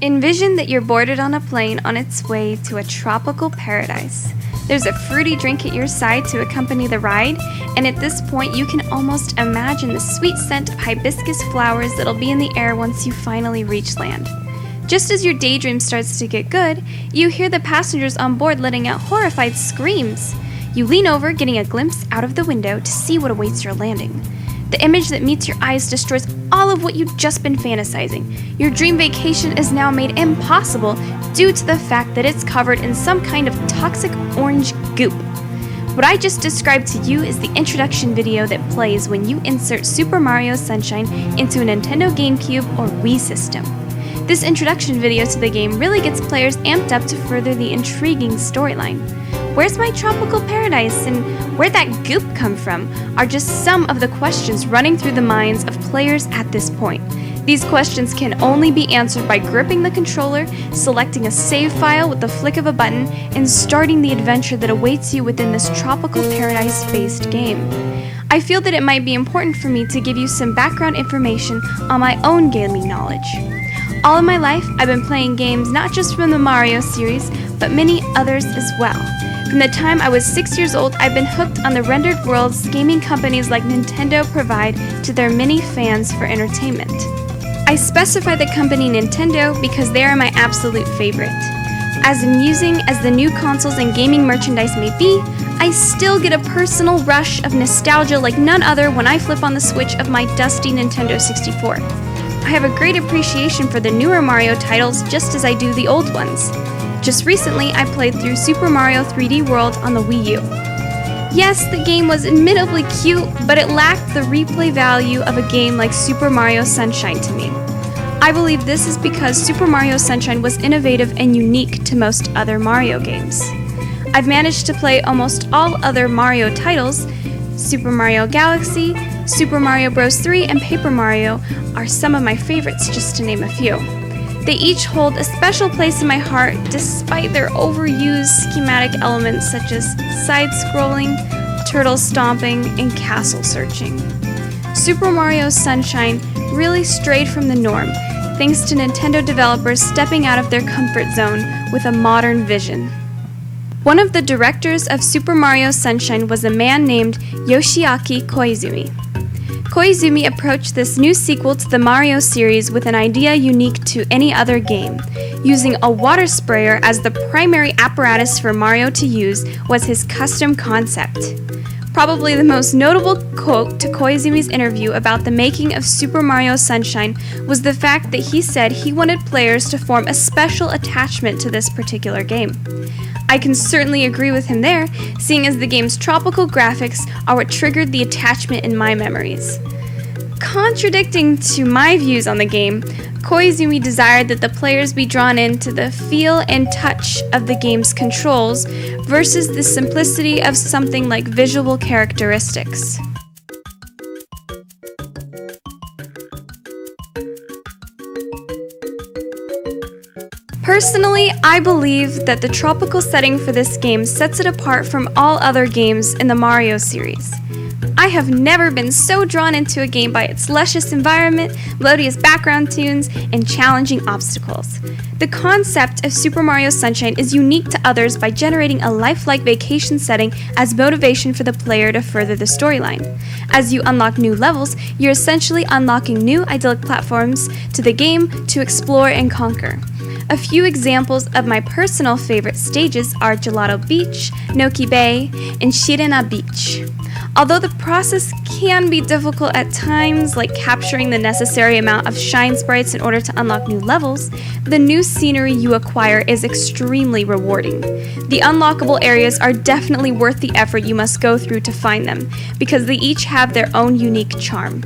Envision that you're boarded on a plane on its way to a tropical paradise. There's a fruity drink at your side to accompany the ride, and at this point you can almost imagine the sweet scent of hibiscus flowers that'll be in the air once you finally reach land. Just as your daydream starts to get good, you hear the passengers on board letting out horrified screams. You lean over, getting a glimpse out of the window to see what awaits your landing. The image that meets your eyes destroys all of what you've just been fantasizing. Your dream vacation is now made impossible due to the fact that it's covered in some kind of toxic orange goop. What I just described to you is the introduction video that plays when you insert Super Mario Sunshine into a Nintendo GameCube or Wii system. This introduction video to the game really gets players amped up to further the intriguing storyline. Where's my tropical paradise and where'd that goop come from are just some of the questions running through the minds of players at this point. These questions can only be answered by gripping the controller, selecting a save file with the flick of a button, and starting the adventure that awaits you within this tropical paradise-based game. I feel that it might be important for me to give you some background information on my own gaming knowledge. All of my life, I've been playing games not just from the Mario series, but many others as well. From the time I was 6 years old, I've been hooked on the rendered worlds gaming companies like Nintendo provide to their many fans for entertainment. I specify the company Nintendo because they are my absolute favorite. As amusing as the new consoles and gaming merchandise may be, I still get a personal rush of nostalgia like none other when I flip on the Switch of my dusty Nintendo 64. I have a great appreciation for the newer Mario titles just as I do the old ones. Just recently, I played through Super Mario 3D World on the Wii U. Yes, the game was admittedly cute, but it lacked the replay value of a game like Super Mario Sunshine to me. I believe this is because Super Mario Sunshine was innovative and unique to most other Mario games. I've managed to play almost all other Mario titles. Super Mario Galaxy, Super Mario Bros. 3, and Paper Mario are some of my favorites, just to name a few. They each hold a special place in my heart despite their overused schematic elements such as side-scrolling, turtle stomping, and castle searching. Super Mario Sunshine really strayed from the norm, thanks to Nintendo developers stepping out of their comfort zone with a modern vision. One of the directors of Super Mario Sunshine was a man named Yoshiaki Koizumi. Koizumi approached this new sequel to the Mario series with an idea unique to any other game. Using a water sprayer as the primary apparatus for Mario to use was his custom concept. Probably the most notable quote to Koizumi's interview about the making of Super Mario Sunshine was the fact that he said he wanted players to form a special attachment to this particular game. I can certainly agree with him there, seeing as the game's tropical graphics are what triggered the attachment in my memories. Contradicting to my views on the game, Koizumi desired that the players be drawn into the feel and touch of the game's controls versus the simplicity of something like visual characteristics. Personally, I believe that the tropical setting for this game sets it apart from all other games in the Mario series. I have never been so drawn into a game by its luscious environment, melodious background tunes, and challenging obstacles. The concept of Super Mario Sunshine is unique to others by generating a lifelike vacation setting as motivation for the player to further the storyline. As you unlock new levels, you're essentially unlocking new idyllic platforms to the game to explore and conquer. A few examples of my personal favorite stages are Gelato Beach, Noki Bay, and Shirena Beach. Although the process can be difficult at times, like capturing the necessary amount of shine sprites in order to unlock new levels, the new scenery you acquire is extremely rewarding. The unlockable areas are definitely worth the effort you must go through to find them, because they each have their own unique charm.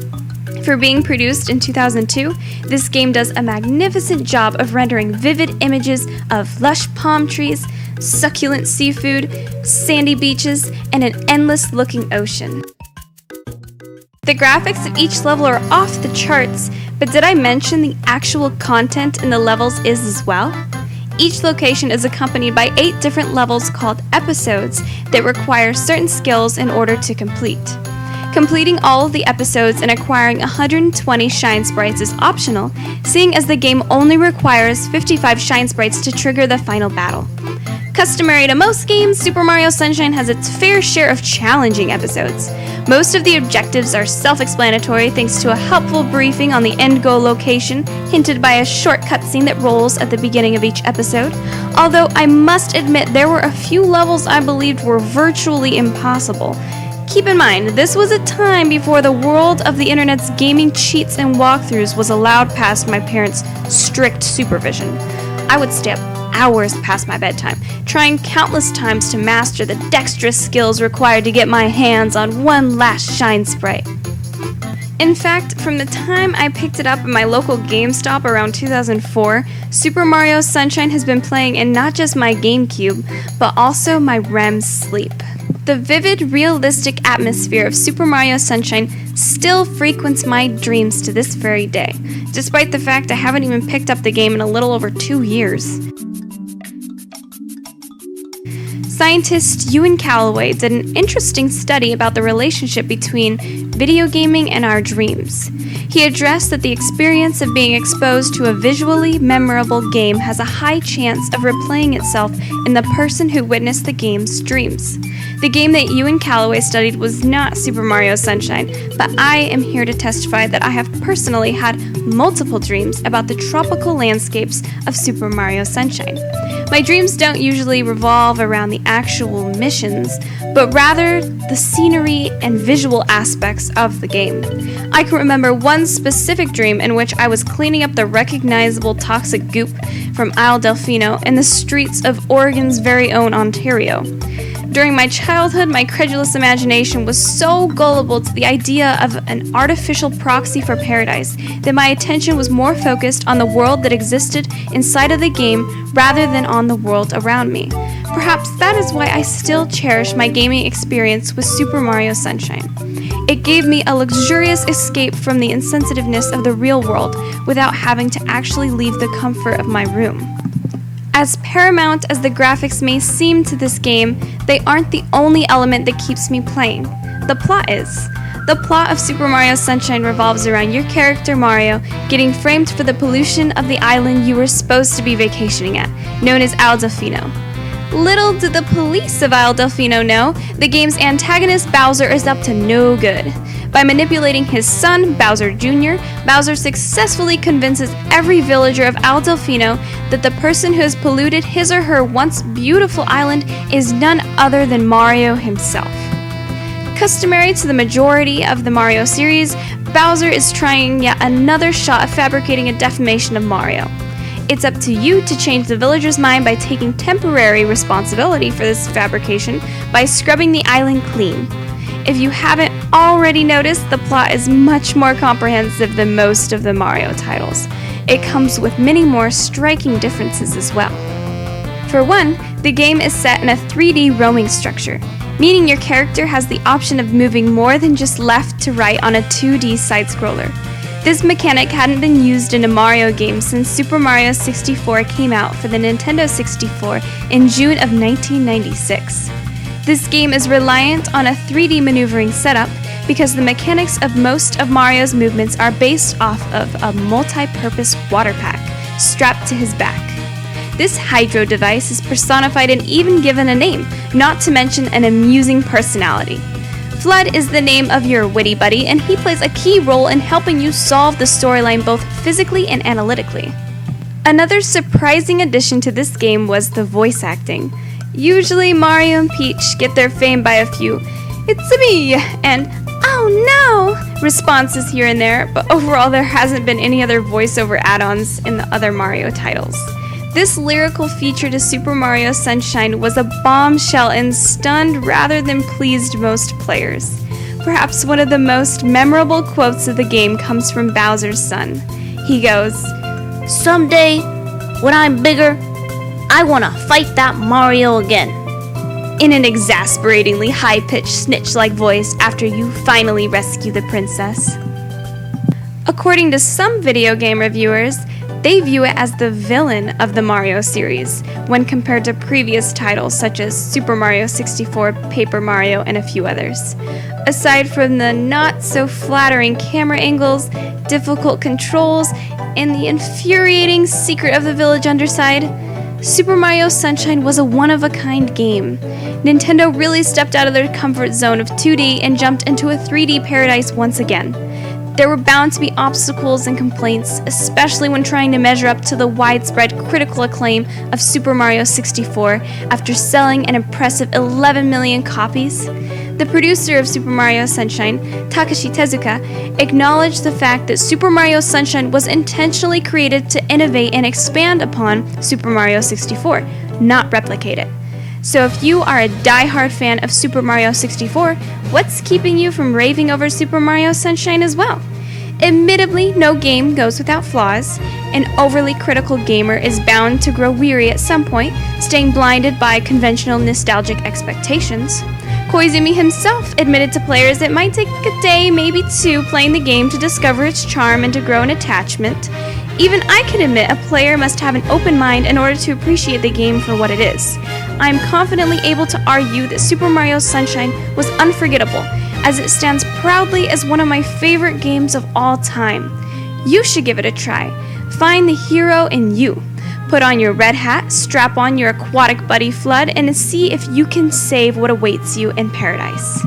For being produced in 2002, this game does a magnificent job of rendering vivid images of lush palm trees, succulent seafood, sandy beaches, and an endless-looking ocean. The graphics of each level are off the charts, but did I mention the actual content in the levels is as well? Each location is accompanied by 8 different levels called episodes that require certain skills in order to complete. Completing all of the episodes and acquiring 120 Shine Sprites is optional, seeing as the game only requires 55 Shine Sprites to trigger the final battle. Customary to most games, Super Mario Sunshine has its fair share of challenging episodes. Most of the objectives are self-explanatory thanks to a helpful briefing on the end goal location, hinted by a short cutscene that rolls at the beginning of each episode, although I must admit there were a few levels I believed were virtually impossible. Keep in mind, this was a time before the world of the internet's gaming cheats and walkthroughs was allowed past my parents' strict supervision. I would stay up hours past my bedtime, trying countless times to master the dexterous skills required to get my hands on one last Shine Sprite. In fact, from the time I picked it up at my local GameStop around 2004, Super Mario Sunshine has been playing in not just my GameCube, but also my REM sleep. The vivid, realistic atmosphere of Super Mario Sunshine still frequents my dreams to this very day, despite the fact I haven't even picked up the game in a little over 2 years. Scientist Ewen Callaway did an interesting study about the relationship between video gaming and our dreams. He addressed that the experience of being exposed to a visually memorable game has a high chance of replaying itself in the person who witnessed the game's dreams. The game that Ewen Callaway studied was not Super Mario Sunshine, but I am here to testify that I have personally had multiple dreams about the tropical landscapes of Super Mario Sunshine. My dreams don't usually revolve around the actual missions, but rather the scenery and visual aspects of the game. I can remember one specific dream in which I was cleaning up the recognizable toxic goop from Isle Delfino in the streets of Oregon's very own Ontario. During my childhood, my credulous imagination was so gullible to the idea of an artificial proxy for paradise that my attention was more focused on the world that existed inside of the game rather than on the world around me. Perhaps that is why I still cherish my gaming experience with Super Mario Sunshine. It gave me a luxurious escape from the insensitiveness of the real world without having to actually leave the comfort of my room. As paramount as the graphics may seem to this game, they aren't the only element that keeps me playing. The plot is. The plot of Super Mario Sunshine revolves around your character Mario getting framed for the pollution of the island you were supposed to be vacationing at, known as Isle Delfino. Little did the police of Isle Delfino know, the game's antagonist Bowser is up to no good. By manipulating his son, Bowser Jr., Bowser successfully convinces every villager of Isle Delfino that the person who has polluted his or her once beautiful island is none other than Mario himself. Customary to the majority of the Mario series, Bowser is trying yet another shot at fabricating a defamation of Mario. It's up to you to change the villager's mind by taking temporary responsibility for this fabrication by scrubbing the island clean. If you haven't already noticed, the plot is much more comprehensive than most of the Mario titles. It comes with many more striking differences as well. For one, the game is set in a 3D roaming structure, meaning your character has the option of moving more than just left to right on a 2D side-scroller. This mechanic hadn't been used in a Mario game since Super Mario 64 came out for the Nintendo 64 in June of 1996. This game is reliant on a 3D maneuvering setup because the mechanics of most of Mario's movements are based off of a multi-purpose water pack strapped to his back. This hydro device is personified and even given a name, not to mention an amusing personality. F.L.U.D. is the name of your witty buddy, and he plays a key role in helping you solve the storyline both physically and analytically. Another surprising addition to this game was the voice acting. Usually Mario and Peach get their fame by a few "It's me" and "Oh no" responses here and there, but overall there hasn't been any other voiceover add-ons in the other Mario titles. This lyrical feature to Super Mario Sunshine was a bombshell and stunned rather than pleased most players. Perhaps one of the most memorable quotes of the game comes from Bowser's son. He goes, "Someday, when I'm bigger, I wanna fight that Mario again," in an exasperatingly high-pitched snitch-like voice after you finally rescue the princess. According to some video game reviewers, They view it as the villain of the Mario series when compared to previous titles such as Super Mario 64, Paper Mario, and a few others. Aside from the not-so-flattering camera angles, difficult controls, and the infuriating secret of the village underside, Super Mario Sunshine was a one-of-a-kind game. Nintendo really stepped out of their comfort zone of 2D and jumped into a 3D paradise once again. There were bound to be obstacles and complaints, especially when trying to measure up to the widespread critical acclaim of Super Mario 64 after selling an impressive 11 million copies. The producer of Super Mario Sunshine, Takashi Tezuka, acknowledged the fact that Super Mario Sunshine was intentionally created to innovate and expand upon Super Mario 64, not replicate it. So if you are a die-hard fan of Super Mario 64, what's keeping you from raving over Super Mario Sunshine as well? Admittedly, no game goes without flaws. An overly critical gamer is bound to grow weary at some point, staying blinded by conventional nostalgic expectations. Koizumi himself admitted to players it might take a day, maybe two, playing the game to discover its charm and to grow an attachment. Even I can admit a player must have an open mind in order to appreciate the game for what it is. I am confidently able to argue that Super Mario Sunshine was unforgettable, as it stands proudly as one of my favorite games of all time. You should give it a try. Find the hero in you. Put on your red hat, strap on your aquatic buddy F.L.U.D, and see if you can save what awaits you in paradise.